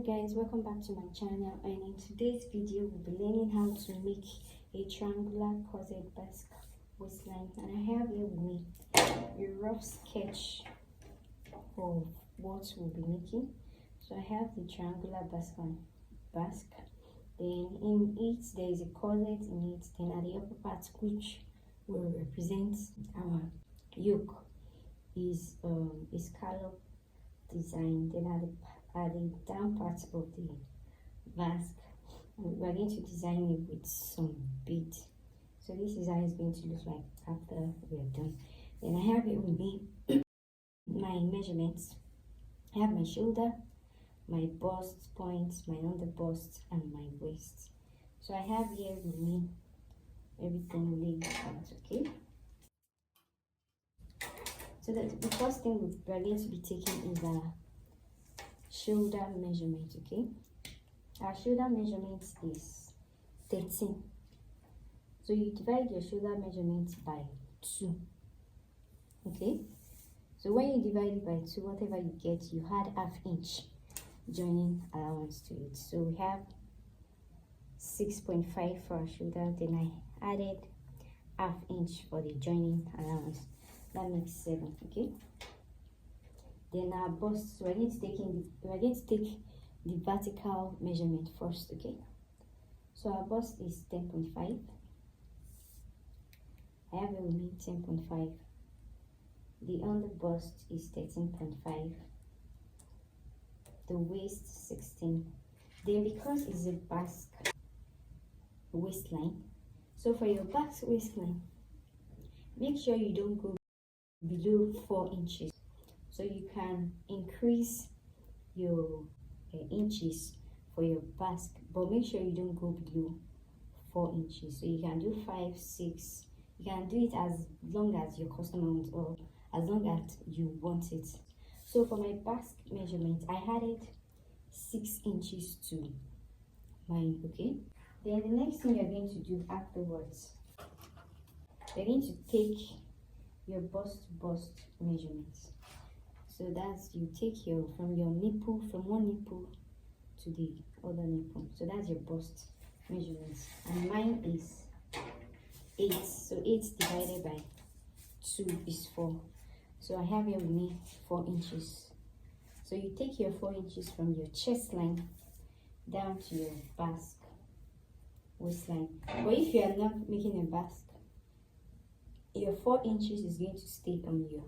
guys, welcome back to my channel, and in today's video we'll be learning how to make a triangular corset basque waistline. And I have here with me a rough sketch of what we'll be making. So I have the triangular basque, then in it there is a corset in it, then at the upper part, which will represent our yoke, is a scallop design. Then at the down part of the basque, we are going to design it with some bead. So this is how it's going to look like after we are done. Then I have it with me my measurements. I have my shoulder, my bust points, my under bust, and my waist. So I have here with me everything laid out. Okay, so the first thing we are going to be taking is our shoulder measurement. Okay, our shoulder measurement is 13. So you divide your shoulder measurement by 2. Okay, so when you divide it by 2, whatever you get, you add ½ inch joining allowance to it. So we have 6.5 for our shoulder, then I added ½ inch for the joining allowance. That makes 7. Okay, then our bust, we're going to take the vertical measurement first. Okay, so our bust is 10.5. I have it with me 10.5. The under bust is 13.5. The waist 16. Then because it's a basque waistline, so for your basque waistline, make sure you don't go below 4 inches. So you can increase your inches for your basque, but make sure you don't go below 4 inches. So you can do 5, 6. You can do it as long as your customer wants, or as long as you want it. So for my basque measurement, I added 6 inches to mine. Okay, then the next thing you're going to do afterwards, you're going to take your bust measurements. So that's, you take your from one nipple to the other nipple. So that's your bust measurements, and mine is 8. So 8 divided by 2 is 4. So I have here with me 4 inches. So you take your 4 inches from your chest line down to your basque waistline. But if you are not making a basque, your 4 inches is going to stay on your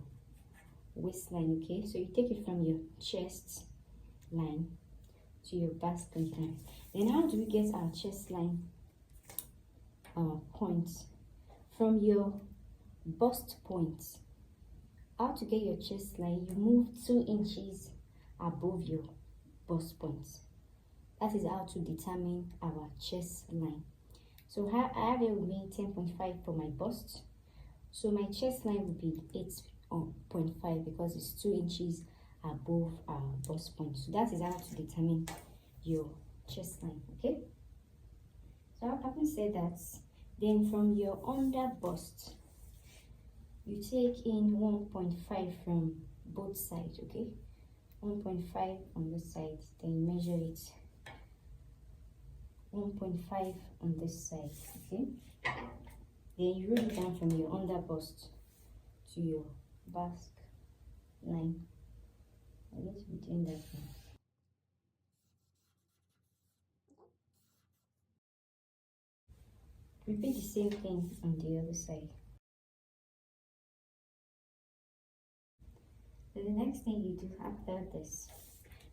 waistline. Okay, so you take it from your chest line to your basque line. Then how do we get our chest line points? From your bust points, how to get your chest line, you move 2 inches above your bust points. That is how to determine our chest line. So I have here with me 10.5 for my bust. So my chest line would be 8.5 because it's 2 inches above our bust point. So that is how to determine your chest line. Okay, so having said that, then from your under bust, you take in 1.5 from both sides. Okay, 1.5 on this side, then measure it 1.5 on this side. Okay, then you roll it down from your under bust to your basque line. I need to be doing that now. Repeat the same thing on the other side. So the next thing you do after this,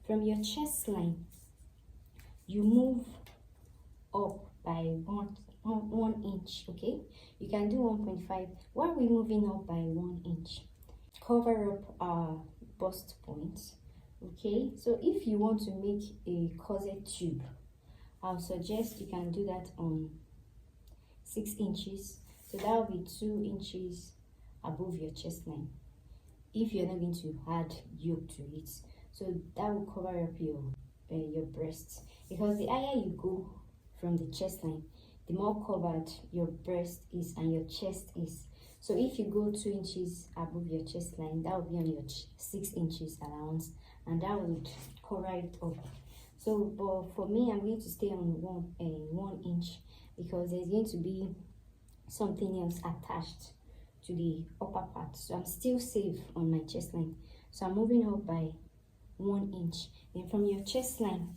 from your chest line, you move up by one inch. Okay, you can do 1.5. Why are we moving up by 1 inch? Cover up our bust points. Okay, so if you want to make a corset tube, I'll suggest you can do that on 6 inches. So that will be 2 inches above your chest line, if you're not going to add yoke to it. So that will cover up your breasts, because the higher you go from the chest line, the more covered your breast is and your chest is. So if you go 2 inches above your chest line, that will be on your 6 inches allowance, and that would cover it up. So but for me, I'm going to stay on 1 inch because there's going to be something else attached to the upper part, so I'm still safe on my chest line. So I'm moving up by 1 inch. Then from your chest line,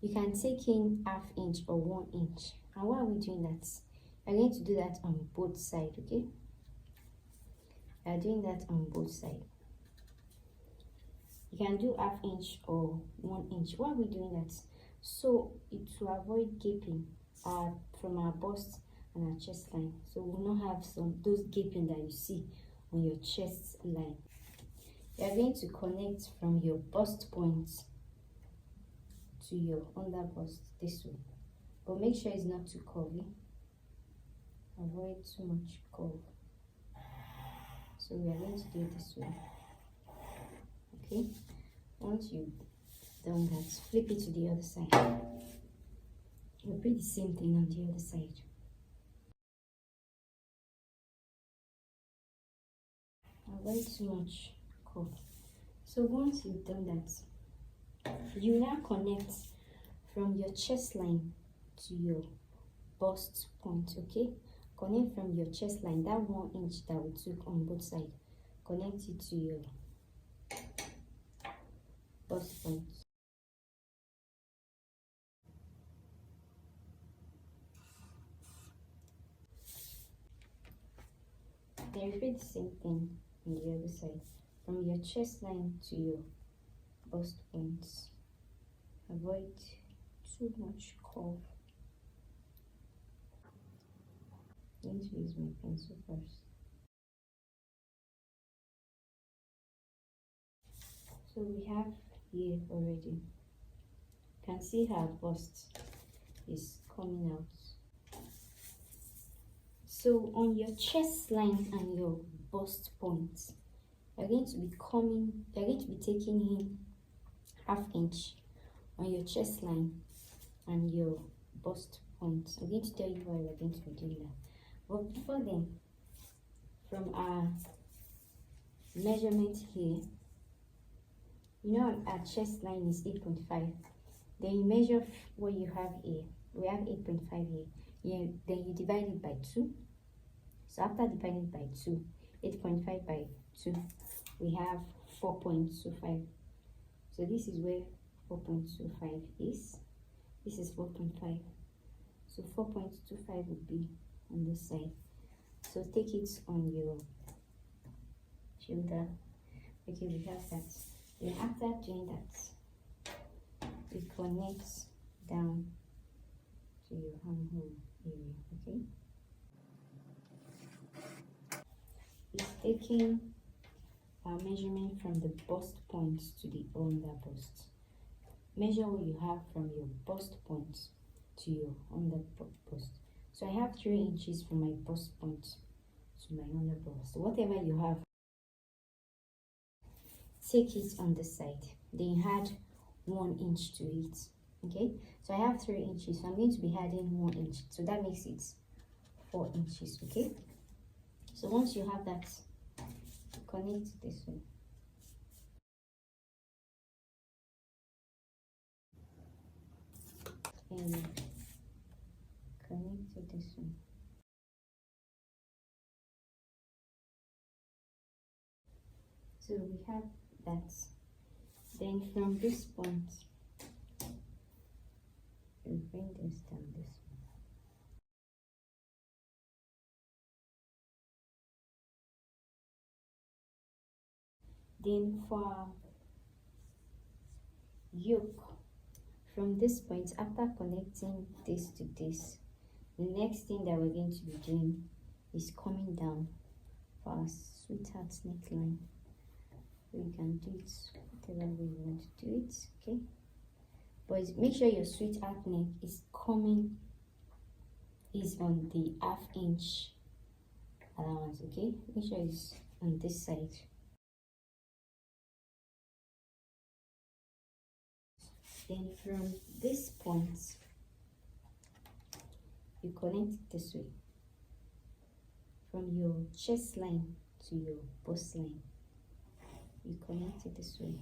you can take in 1/2 inch or 1 inch. And why are we doing that? I'm going to do that on both sides. Okay, we are doing that on both sides. You can do 1/2 inch or 1 inch. Why are we doing that? So it will avoid gaping from our bust and our chest line, so we will not have those gaping that you see on your chest line. You are going to connect from your bust point to your under bust this way, but make sure it's not too curvy. Avoid too much curve. So we are going to do it this way. Okay, once you've done that, flip it to the other side. Repeat the same thing on the other side. Avoid too much curve. So once you've done that, you now connect from your chest line to your bust point. Okay, connect from your chest line, that 1 inch that we took on both sides, connect it to your bust point. Then repeat the same thing on the other side, from your chest line to your bust points. Avoid too much curve. I'm going to use my pencil first. So we have here already. You can see how bust is coming out. So on your chest line and your bust points, you're going to be taking in 1/2 inch on your chest line and your bust points. I'm going to tell you why we're going to be doing that. But before then, from our measurement here, you know our chest line is 8.5. Then you measure what you have here. We have 8.5 here. Then you divide it by 2. So after dividing by 2, 8.5 by 2, we have 4.25. So this is where 4.25 is. This is 4.5. So 4.25 would be on this side. So take it on your shoulder. Okay, we have that. Then after doing that, we connect down to your armhole area. Okay, it's taking our measurement from the bust point to the under bust. Measure what you have from your bust point to your under bust. So I have 3 inches from my bust point to my under bust. So whatever you have, take it on the side. Then add 1 inch to it. Okay, so I have 3 inches, so I'm going to be adding 1 inch, so that makes it 4 inches. Okay, so once you have that, connect this way. And connect it this way. So we have that. Then from this point, we bring this down this way. Then for yoke, from this point, after connecting this to this, the next thing that we're going to be doing is coming down for our sweetheart neckline. You can do it whatever way you want to do it. Okay, but make sure your sweetheart neck is on the 1/2 inch allowance. Okay, make sure it's on this side. Then from this point, you connect it this way, from your chest line to your bust line. You connect it this way.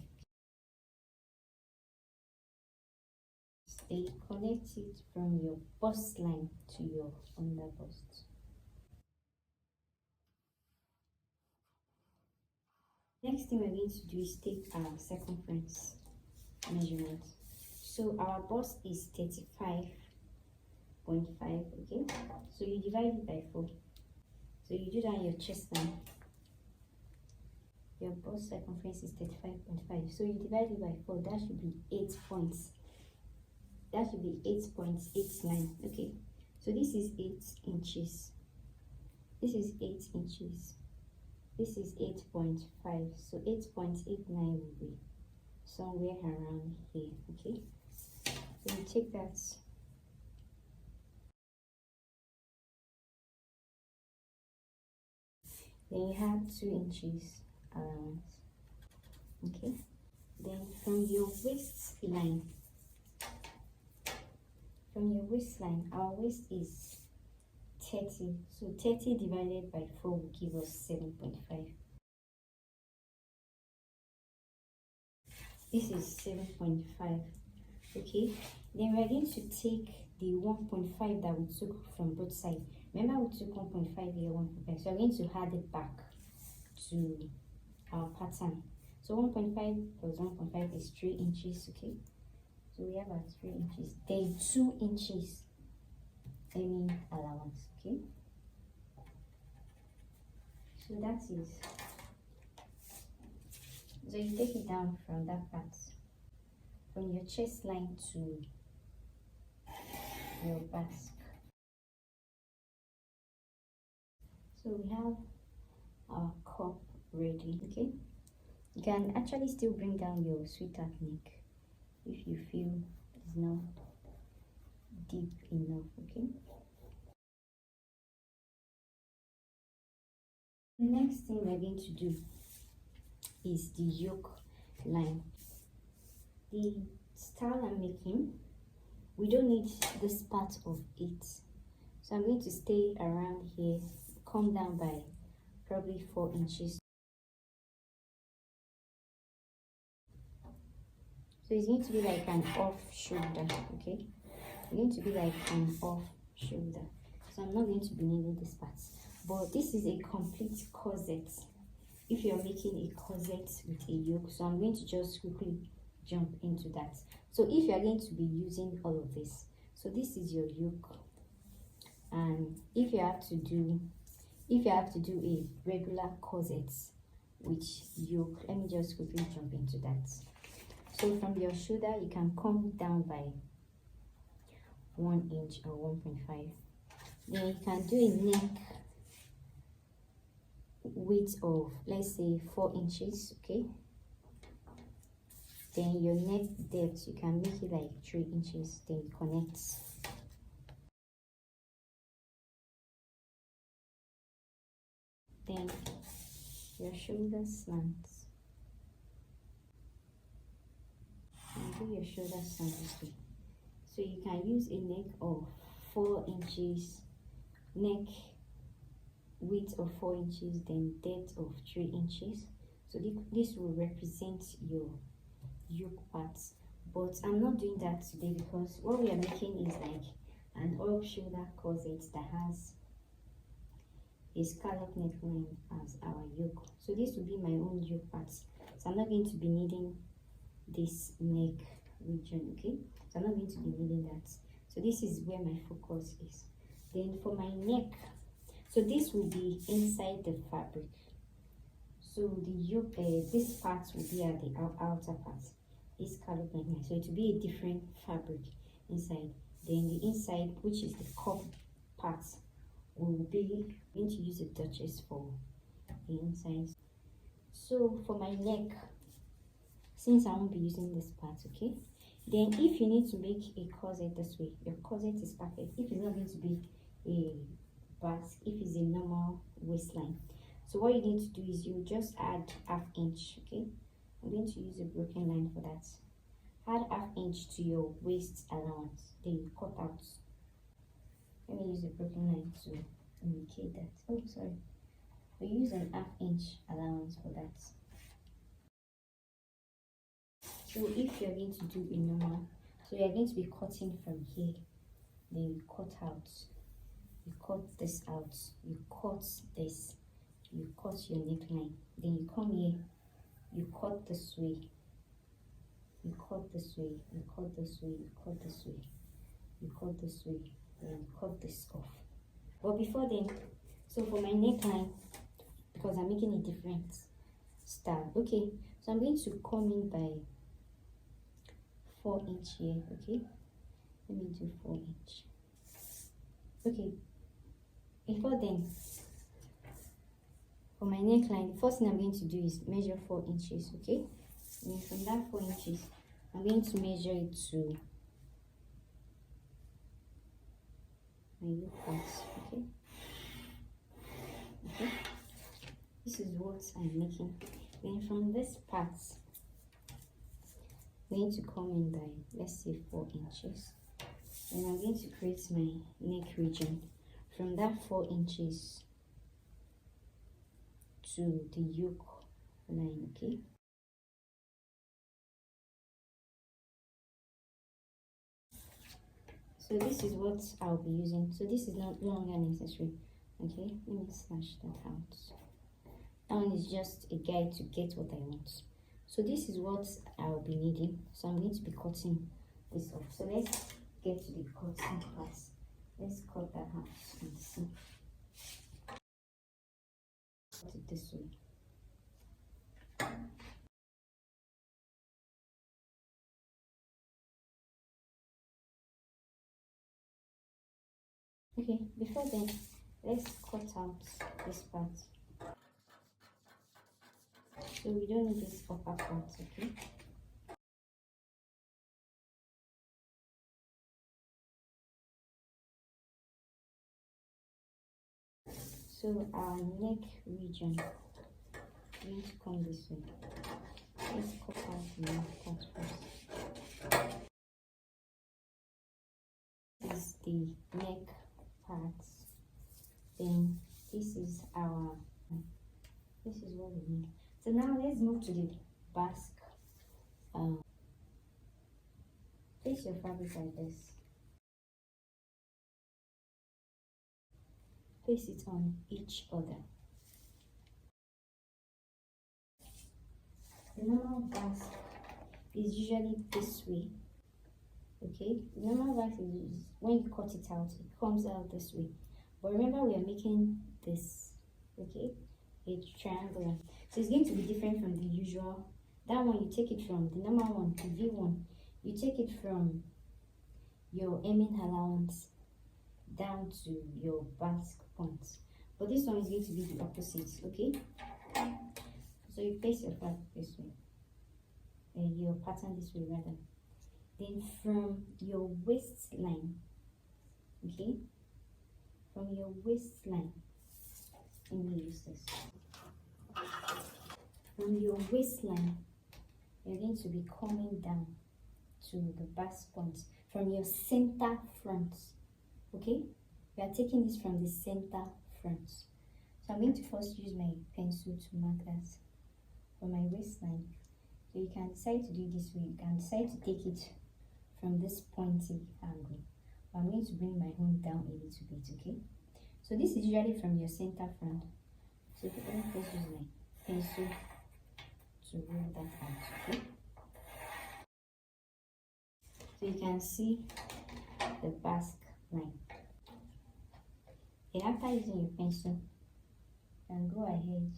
Then you connect it from your bust line to your under bust. Next thing we're going to do is take our circumference measurement. So our bust is 35.5, okay? So you divide it by 4. So you do that on your chest line. Your bust circumference is 35.5. So you divide it by 4. That should be 8 points. That should be 8.89. Okay. So this is 8 inches. This is 8 inches. This is 8.5. So 8.89 will be somewhere around here. Okay. So you take that. Then you have 2 inches around. Okay. Then from your waistline, our waist is 30. So 30 divided by 4 will give us 7.5. This is 7.5. Okay. Then we're going to take the 1.5 that we took from both sides. Remember we took 1.5 here, 1.5. So we're going to add it back to our pattern. So 1.5 plus 1.5 is 3 inches. Okay. So we have our 3 inches. Then 2 inches any allowance. Okay. So that is. So you take it down from that part, from your chest line to your bust. So we have our cup ready. Okay. You can actually still bring down your sweetheart neck if you feel it's not deep enough. Okay. The next thing we're going to do is the yoke line. The style I'm making, we don't need this part of it. So I'm going to stay around here, come down by probably 4 inches. So it's going to be like an off shoulder, okay? It's going to be like an off shoulder. So I'm not going to be needing this part. But this is a complete corset. If you're making a corset with a yoke, so I'm going to just quickly jump into that. So if you're going to be using all of this, so this is your yoke. And if you have to do a regular corset with yoke, let me just quickly jump into that. So from your shoulder, you can come down by 1 inch or 1.5. Then you can do a neck width of, let's say, 4 inches, okay? Then your neck depth, you can make it like 3 inches, then you connect. Then your shoulder slants. And do your shoulder slant this way. So you can use a neck of 4 inches, neck width of 4 inches, then depth of 3 inches. So this will represent your yoke parts. But I'm not doing that today because what we are making is like an off shoulder corset that has a scallop neckline as our yoke. So this will be my own yoke parts. So I'm not going to be needing this neck region, okay? So I'm not going to be needing that. So this is where my focus is. Then for my neck, so this will be inside the fabric. So the yoke, this part will be at the outer part. This scallop neckline. So it will be a different fabric inside. Then the inside, which is the cuff part, will be going to use a Duchess for the inside. So for my neck, since I won't be using this part, okay? Then if you need to make a corset this way, your corset is perfect. If it's not going to be a basque, if it's a normal waistline. So what you need to do is you just add ½ inch, okay? I'm going to use a broken line for that. Add ½ inch to your waist allowance, then you cut out. Let me use a broken line to indicate that. Oh, sorry. We use an ½ inch allowance for that. So if you're going to do a normal, So you are going to be cutting from here, then you cut out, you cut this out, you cut this, you cut your neckline, then you come here, you cut this way, you cut this way, you cut this way, you cut this way, you cut this way, then you cut this off. But before then, so for my neckline, because I'm making a different style, okay, so I'm going to come in by 4 inch here, okay, let me do 4 inch. Okay, before then, for my neckline, the first thing I'm going to do is measure 4 inches, okay, and then from that 4 inches I'm going to measure it to my yoke parts, okay. Okay, this is what I'm making. Then from this part I'm going to come in by, let's say, 4 inches. Then I'm going to create my neck region from that 4 inches to the yoke line, okay. So this is what I'll be using. So this is no longer necessary, okay. Let me slash that out. That one is just a guide to get what I want. So this is what I'll be needing. So I'm going to be cutting this off. So let's get to the cutting part. Let's cut that out and see. Cut it this way. Okay, before then, let's cut out this part. So we don't need this upper part, okay? So our neck region is going to come this way. Let's cut out the neck part first. This is the neck part. Then this is our, this is what we need. So now let's move to the basque. Place your fabric like this. Place it on each other. The normal basque is usually this way, okay. The normal basque is when you cut it out, it comes out this way. But remember, we are making this, okay, it's triangular, so it's going to be different from the usual. That one, you take it from the normal one, the V1, you take it from your hemming allowance down to your basque point. But this one is going to be the opposite, okay. So you place your fabric this way, your pattern this way rather. Then from your waistline, okay, from your waistline, let me use this. From your waistline, you're going to be coming down to the basque point from your center front, okay. We are taking this from the center front. So I'm going to first use my pencil to mark that for my waistline. So you can decide to do it this way. You can decide to take it from this pointy angle. But I'm going to bring my own down a little bit, okay. So this is usually from your center front. So let me first use my pencil to roll that out, okay. So you can see the basque line. And after using your pencil, you can go ahead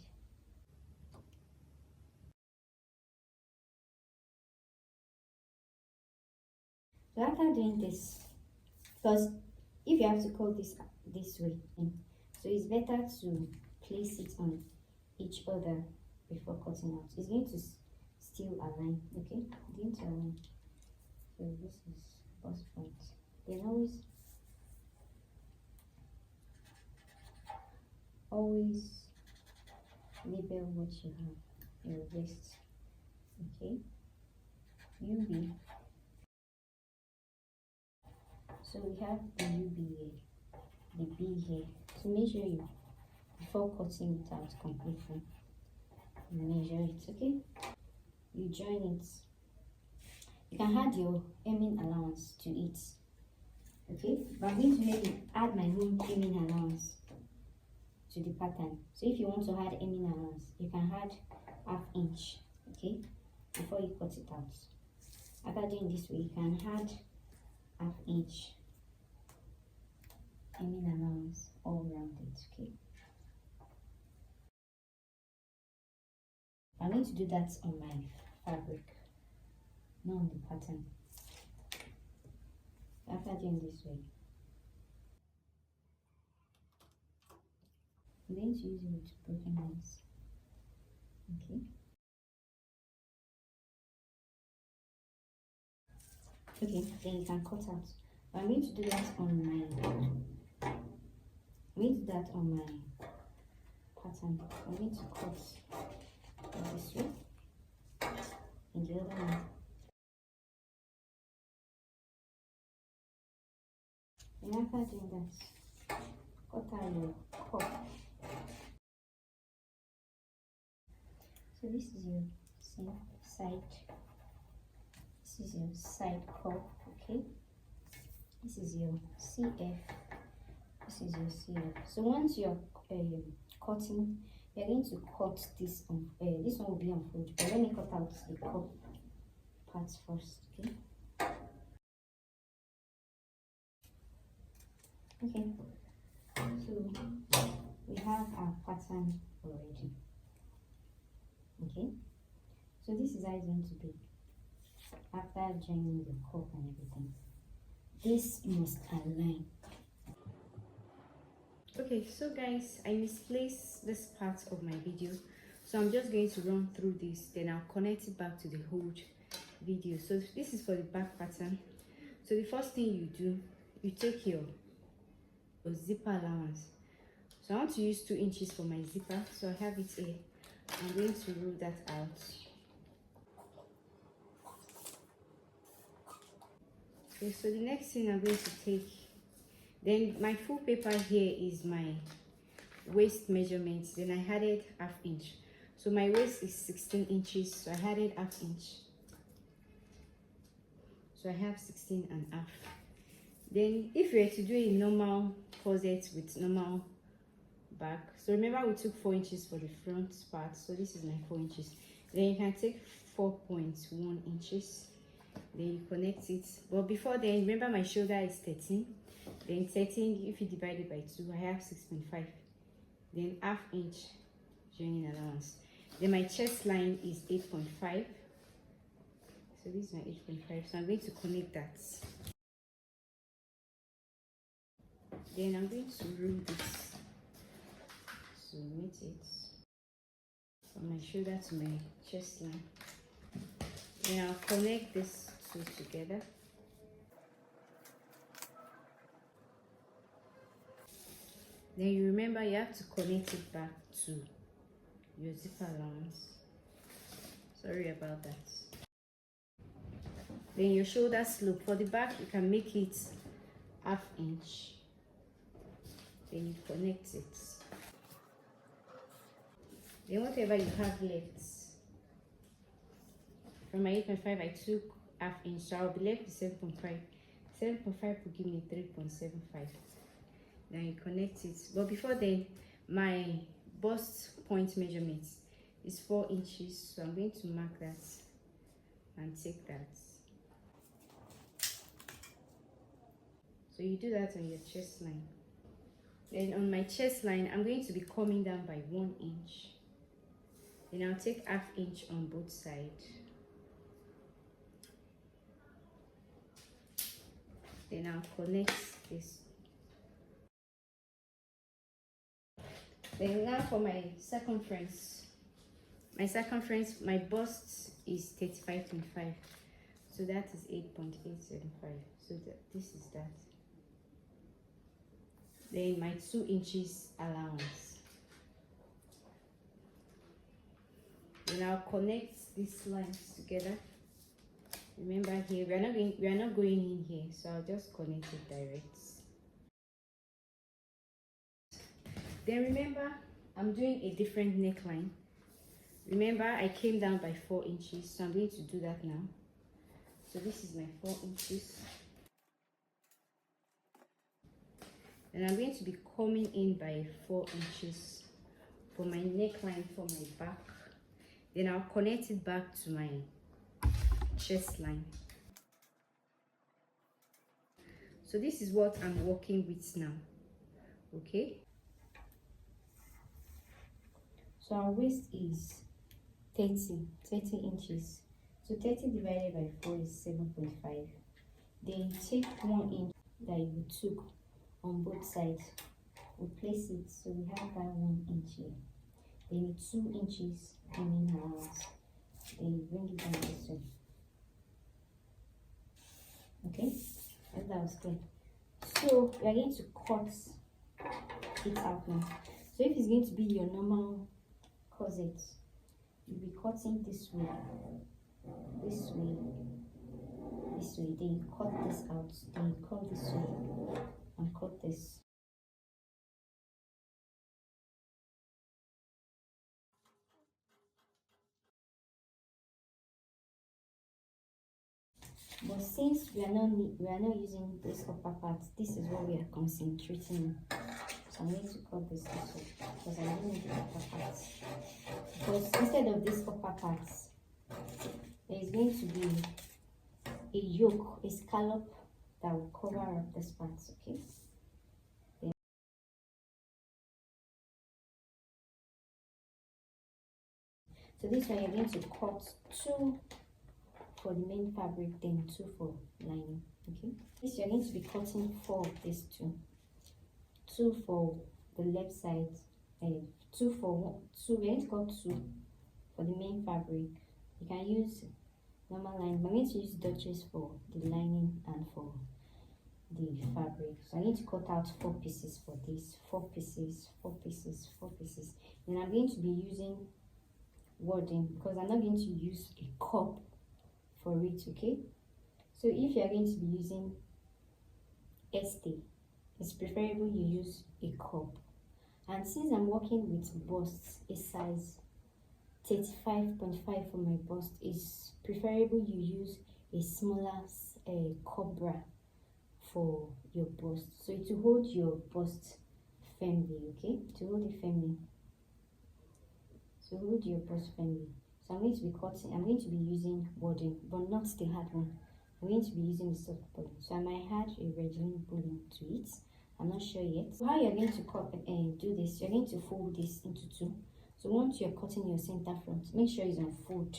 so after doing this, because if you have to cut this way, so it's better to place it on each other before cutting out. It's going to still align, okay. It's going to align. So this is bust point. Then always label what you have, your waist, okay. UB. So we have the UB here, the B here. So make sure you, before cutting it out completely, measure it, okay. You join it. You can add your hemming allowance to it. Okay, but I'm going to let you add my own hemming allowance to the pattern. So if you want to add hemming allowance, you can add ½ inch, okay, before you cut it out. After doing this way, you can add ½ inch hemming allowance all around it, okay. I'm going to do that on my fabric, not on the pattern. After doing this way, I'm going to use it with broken lines, okay. Okay, then you can cut out. I'm going to do that on my. I'm going to do that on my pattern. I'm going to cut this way and the other one. And after doing that, cut out your cup. So this is your side. This is your side cup, okay. This is your CF. This is your CF. So once you're cutting, you're going to cut this on. This one will be on fold, but let me cut out the cup parts first, okay. Okay, so we have our pattern already. Okay, so this is how it's going to be after joining the cup and everything. This must align. Okay, so guys, I misplaced this part of my video, so I'm just going to run through this, then I'll connect it back to the whole video. So this is for the back pattern. So the first thing you do, you take your zipper allowance. So I want to use 2 inches for my zipper, so I have it here. I'm going to roll that out. Okay, so the next thing I'm going to take, then my full paper here is my waist measurements. Then I added ½ inch. So my waist is 16 inches, so I added ½ inch. So I have 16.5. Then if you were to do a normal corset with normal back, so remember we took 4 inches for the front part, so this is my 4 inches. Then you can take 4.1 inches, then you connect it. But before then, remember my shoulder is 13, then 13, if you divide it by 2, I have 6.5, then ½ inch joining allowance. Then my chest line is 8.5, so this is my 8.5, so I'm going to connect that. Then I'm going to roll this to meet it from my shoulder to my chest line. Then I'll connect this two together. Then you remember you have to connect it back to your zipper allowance. Sorry about that. Then your shoulder slope for the back, you can make it ½ inch. Then you connect it. Then whatever you have left, from my 8.5 I took ½ inch, so I'll be left with 7.5. 7.5 will give me 3.75. Then you connect it. But before then, my bust point measurement is 4 inches, so I'm going to mark that and take that. So you do that on your chest line. Then on my chest line, I'm going to be coming down by 1 inch. Then I'll take ½ inch on both sides. Then I'll connect this. Then now for my circumference. My bust is 35.5. So that is 8.875. So this is that. Then my 2 inches allowance. Then I'll connect these lines together. Remember here, we are not going in here, so I'll just connect it direct. Then remember, I'm doing a different neckline. Remember, I came down by 4 inches, so I'm going to do that now. So this is my 4 inches. And I'm going to be coming in by 4 inches for my neckline for my back. Then I'll connect it back to my chest line. So this is what I'm working with now. Okay. So our waist is 30 inches. So 30 divided by 4 is 7.5. Then take 1 inch that you took on both sides. We place it so we have that 1 inch here. Then 2 inches in allowance. Then you bring it down this way. Okay, and that was clear. So we are going to cut it out now. So if it's going to be your normal corset, you'll be cutting this way, this way, this way. Then you cut this out. Then you come this way and cut this. But since we are not using this upper part, this is what we are concentrating on. So I'm going to cut this also because I don't need the upper parts. Because instead of this upper parts, there is going to be a yoke, a scallop that will cover up this part. Okay. So this one you're going to cut 2 for the main fabric, then 2 for lining. Okay. This you're going to be cutting 4 of these 2. 2 for the left side, and 2 for 1. 2. We're going to cut 2 for the main fabric. You can use normal line. I'm going to use Duchess for the lining and for the fabric. So I need to cut out 4 pieces for this. 4 pieces, 4 pieces, 4 pieces. Then I'm going to be using wording because I'm not going to use a cup for it. Okay. So if you are going to be using este, it's preferable you use a cup. And since I'm working with busts, a size 35.5 for my bust, is preferable you use a smaller cup bra for your bust, so it will hold your bust firmly. Okay, to hold it firmly, so hold your bust firmly. So I'm going to be cutting, I'm going to be using wording, but not the hard one. I'm going to be using the soft button. So I might add a regular button to it. I'm not sure yet. So how you're going to cut and do this, you're going to fold this into 2. So once you're cutting your center front, make sure it's on fold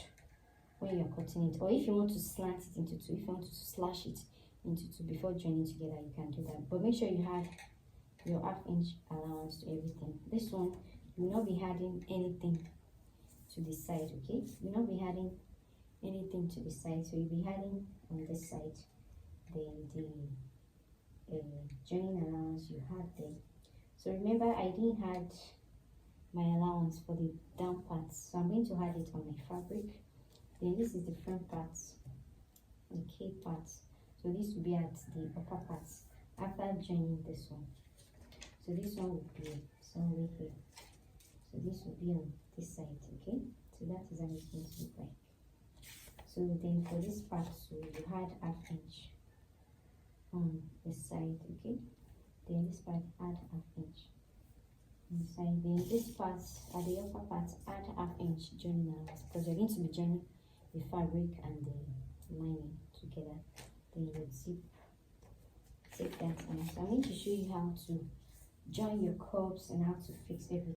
when you're cutting it. Or if you want to slant it into 2, if you want to slash it into 2 before joining together, you can do that. But make sure you have your 1/2 inch allowance to everything. This one, you will not be adding anything to the side. Okay, you will not be adding anything to the side. So you'll be adding on this side. Then the joining allowance you had there. So remember, I didn't add my allowance for the down parts, so I'm going to add it on my fabric. Then this is the front parts, the K parts. So this will be at the upper parts after joining this one. So this one will be somewhere here. So this will be on this side. Okay, so that is how it's going to look like. So then for this part, so you had 1/2 inch on the side. Okay, then this part add 1/2 inch inside. Then this part at the upper part add 1/2 inch joining allowance because you're going to be joining the fabric and the lining together. Then you zip that on. So I'm going to show you how to join your curves and how to fix everything.